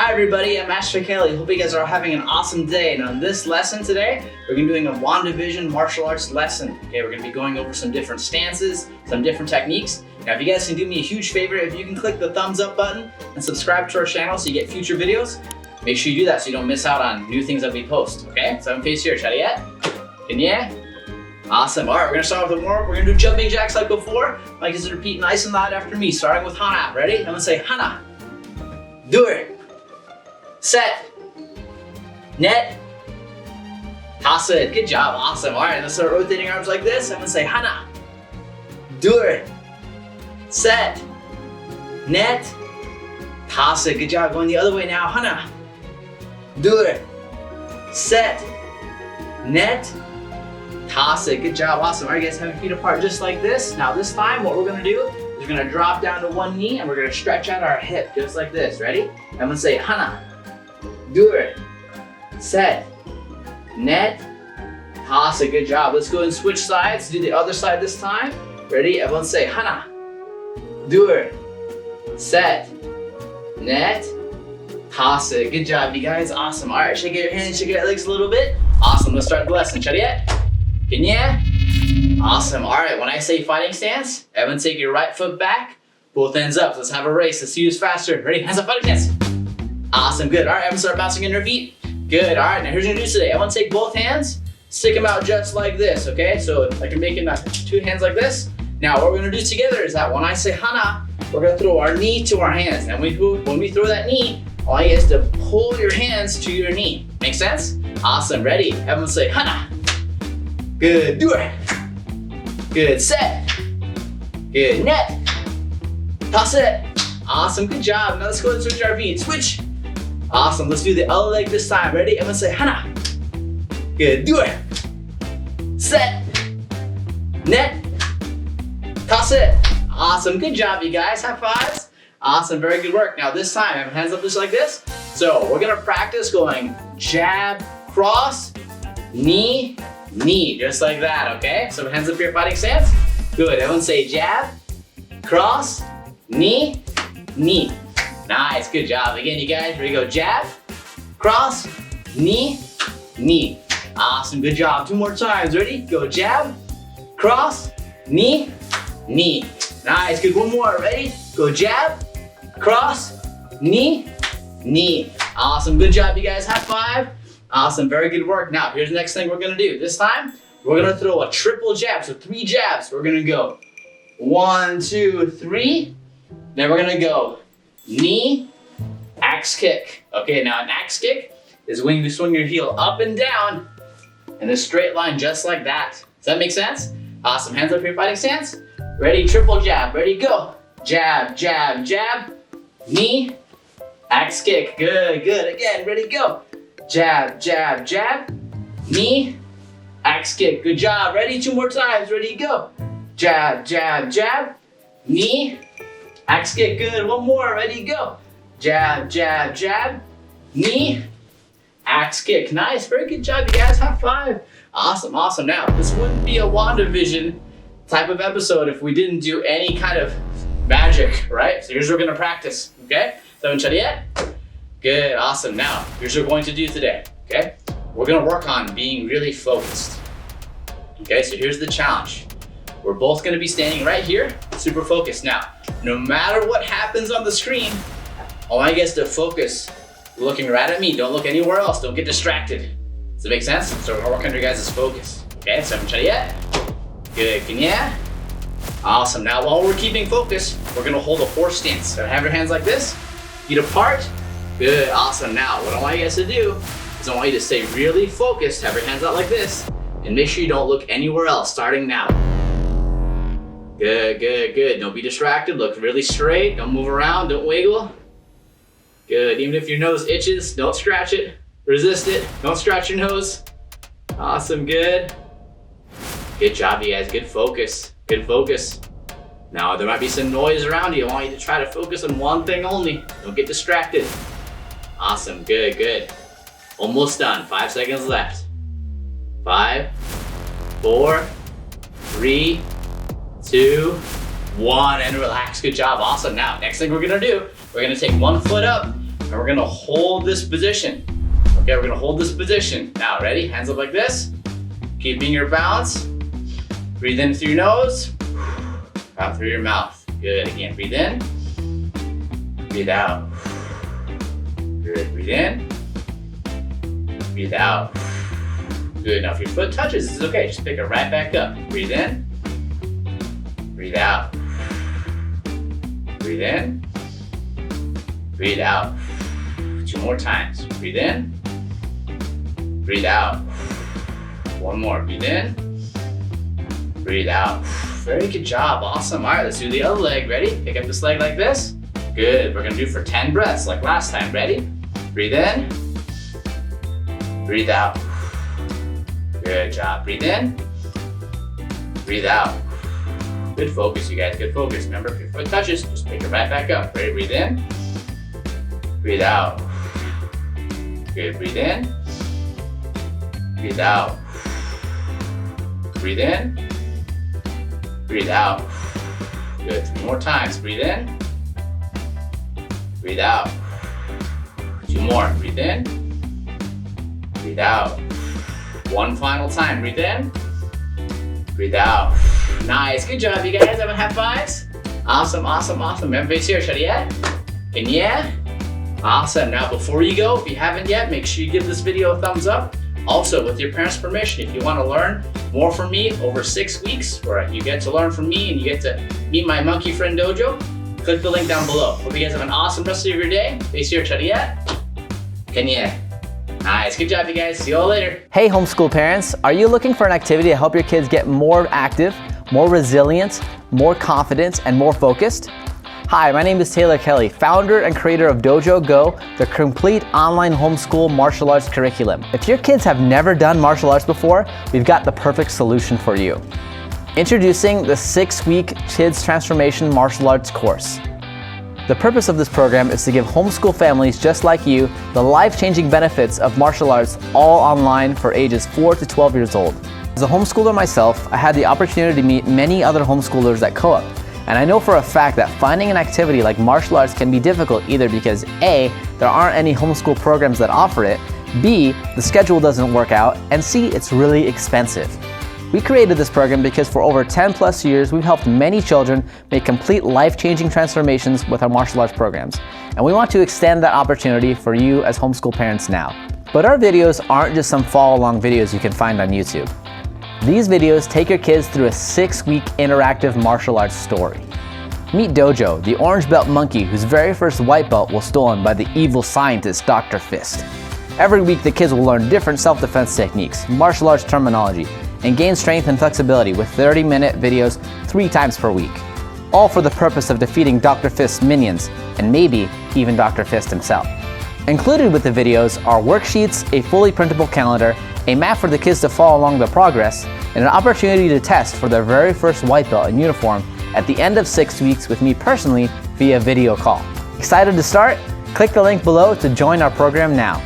Hi everybody, I'm Master Kelly. Hope you guys are having an awesome day. And on this lesson today, we're going to be doing a Wandavision martial arts lesson. Okay, we're going to be going over some different stances, some different techniques. Now if you guys can do me a huge favor, if you can click the thumbs up button and subscribe to our channel so you get future videos, make sure you do that so you don't miss out on new things that we post. Okay, so I'm face here. Chariot. Kenya. Awesome. All right, we're going to start with the warm-up. We're going to do jumping jacks like before. I'd like you to repeat nice and loud after me, starting with Hana. Ready? I'm going to say Hana. Do it. Set. Net. Toss it. Good job. Awesome. All right, let's start rotating arms like this. I'm going to say Hana. Do it. Set. Net. Toss it. Good job. Going the other way now. Hana. Do it. Set. Net. Toss it. Good job. Awesome. All right, guys, have your feet apart just like this. Now this time, what we're going to do is we're going to drop down to one knee and we're going to stretch out our hip just like this. Ready? I'm going to say Hana. Do it. Set. Net. Toss it. Good job. Let's go and switch sides. Do the other side this time. Ready? Everyone say Hana. Do it. Set. Net. Toss it. Good job, you guys. Awesome. All right, shake your hands, shake your legs a little bit. Awesome. Let's start the lesson. Chariot. Kenya. Awesome. All right, when I say fighting stance, everyone take your right foot back, both hands up. Let's have a race. Let's see who's faster. Ready? Hands up, fighting stance. Awesome. Good. All right, everyone start bouncing on your feet. Good. All right, now here's what you're gonna do today. Everyone take both hands, stick them out just like this, okay? So like you're making two hands like this. Now what we're gonna do together is that when I say Hana, we're gonna throw our knee to our hands. And when we throw that knee, all you have to pull your hands to your knee. Make sense? Awesome. Ready? Everyone say Hana. Good. Do it. Good. Set. Good. Net. Toss it. Awesome. Good job. Now let's go and switch our feet. Switch. Awesome. Let's do the other leg this time. Ready? Everyone say Hana. Good. Do it. Set. Net. Toss it. Awesome. Good job, you guys. High fives. Awesome. Very good work. Now this time, have hands up just like this. So we're going to practice going jab, cross, knee, knee. Just like that, okay? So hands up here, fighting stance. Good. Everyone say jab, cross, knee, knee. Nice. Good job. Again, you guys. Ready to go jab, cross, knee, knee. Awesome. Good job. Two more times. Ready? Go jab, cross, knee, knee. Nice. Good. One more. Ready? Go jab, cross, knee, knee. Awesome. Good job, you guys. High five. Awesome. Very good work. Now, here's the next thing we're going to do. This time, we're going to throw a triple jab. So 3 jabs. We're going to go 1, 2, 3. Then we're going to go knee, axe kick. Okay, now an axe kick is when you swing your heel up and down in a straight line just like that. Does that make sense? Awesome. Hands up here, fighting stance. Ready? Triple jab. Ready? Go. Jab, jab, jab. Knee, axe kick. Good, good. Again, ready? Go. Jab, jab, jab. Knee, axe kick. Good job. Ready? 2 more times. Ready? Go. Jab, jab, jab. Knee, axe kick. Good. 1 more. Ready? Go. Jab, jab, jab. Knee, axe kick. Nice. Very good job, you guys. High five. Awesome, awesome. Now, this wouldn't be a Wandavision type of episode if we didn't do any kind of magic, right? So here's what we're gonna practice, okay? So in Chariot. Good, awesome. Now, here's what we're going to do today, okay? We're gonna work on being really focused. Okay, so here's the challenge. We're both gonna be standing right here, super focused. Now, no matter what happens on the screen, all I get is to focus, looking right at me. Don't look anywhere else, don't get distracted. Does that make sense? So we're working on your guys' focus. Okay, so in Chariot. Good, Kenya. Awesome. Now, while we're keeping focus, we're gonna hold a horse stance. So have your hands like this, feet apart. Good, awesome. Now, what I want you guys to do is I want you to stay really focused. Have your hands out like this, and make sure you don't look anywhere else, starting now. Good, good, good. Don't be distracted. Look really straight. Don't move around. Don't wiggle. Good. Even if your nose itches, don't scratch it. Resist it. Don't scratch your nose. Awesome, good. Good job, you guys. Good focus. Good focus. Now, there might be some noise around you. I want you to try to focus on one thing only. Don't get distracted. Awesome, good, good. Almost done. 5 seconds left. 5, 4, 3, 2, 1, and relax. Good job. Awesome. Now, next thing we're gonna do, we're gonna take one foot up, and we're gonna hold this position. Okay, we're gonna hold this position. Now, ready? Hands up like this. Keeping your balance. Breathe in through your nose, out through your mouth. Good, again, breathe in, breathe out. Good, breathe in, breathe out. Good, now if your foot touches, this is okay, just pick it right back up. Breathe in, breathe out. Breathe in, breathe out. 2 more times. Breathe in, breathe out. 1 more, breathe in, breathe out. Very good job, awesome. All right, let's do the other leg. Ready? Pick up this leg like this. Good, we're gonna do for 10 breaths like last time. Ready? Breathe in, breathe out. Good job, breathe in, breathe out. Good focus, you guys, good focus. Remember, if your foot touches, just pick it right back up. Ready, breathe in, breathe out. Good, breathe in, breathe out. Breathe in, breathe out. Good, 3 more times. Breathe in, breathe out. 2 more, breathe in, breathe out. 1 final time, breathe in, breathe out. Nice, good job, you guys. Everyone have fives? Awesome, awesome, awesome. Everybody's here, Shadiet? And yeah? Awesome. Now, before you go, if you haven't yet, make sure you give this video a thumbs up. Also, with your parents' permission, if you want to learn more from me over 6 weeks, where you get to learn from me and you get to meet my monkey friend Dojo, click the link down below. Hope you guys have an awesome rest of your day. Face here, Shadiet. Kenya. Nice, good job, you guys. See you all later. Hey, homeschool parents, are you looking for an activity to help your kids get more active, more resilient, more confident, and more focused? Hi, my name is Taylor Kelly, founder and creator of Dojo Go, the complete online homeschool martial arts curriculum. If your kids have never done martial arts before, we've got the perfect solution for you. Introducing the 6-week Kids Transformation Martial Arts course. The purpose of this program is to give homeschool families just like you the life-changing benefits of martial arts all online for ages 4 to 12 years old. As a homeschooler myself, I had the opportunity to meet many other homeschoolers at Co-op. And I know for a fact that finding an activity like martial arts can be difficult either because A, there aren't any homeschool programs that offer it, B, the schedule doesn't work out, and C, it's really expensive. We created this program because for over 10 plus years, we've helped many children make complete life-changing transformations with our martial arts programs. And we want to extend that opportunity for you as homeschool parents now. But our videos aren't just some follow-along videos you can find on YouTube. These videos take your kids through a 6-week interactive martial arts story. Meet Dojo, the orange belt monkey whose very first white belt was stolen by the evil scientist Dr. Fist. Every week the kids will learn different self-defense techniques, martial arts terminology, and gain strength and flexibility with 30-minute videos 3 times per week. All for the purpose of defeating Dr. Fist's minions, and maybe even Dr. Fist himself. Included with the videos are worksheets, a fully printable calendar, a map for the kids to follow along their progress, and an opportunity to test for their very first white belt in uniform at the end of 6 weeks with me personally via video call. Excited to start? Click the link below to join our program now.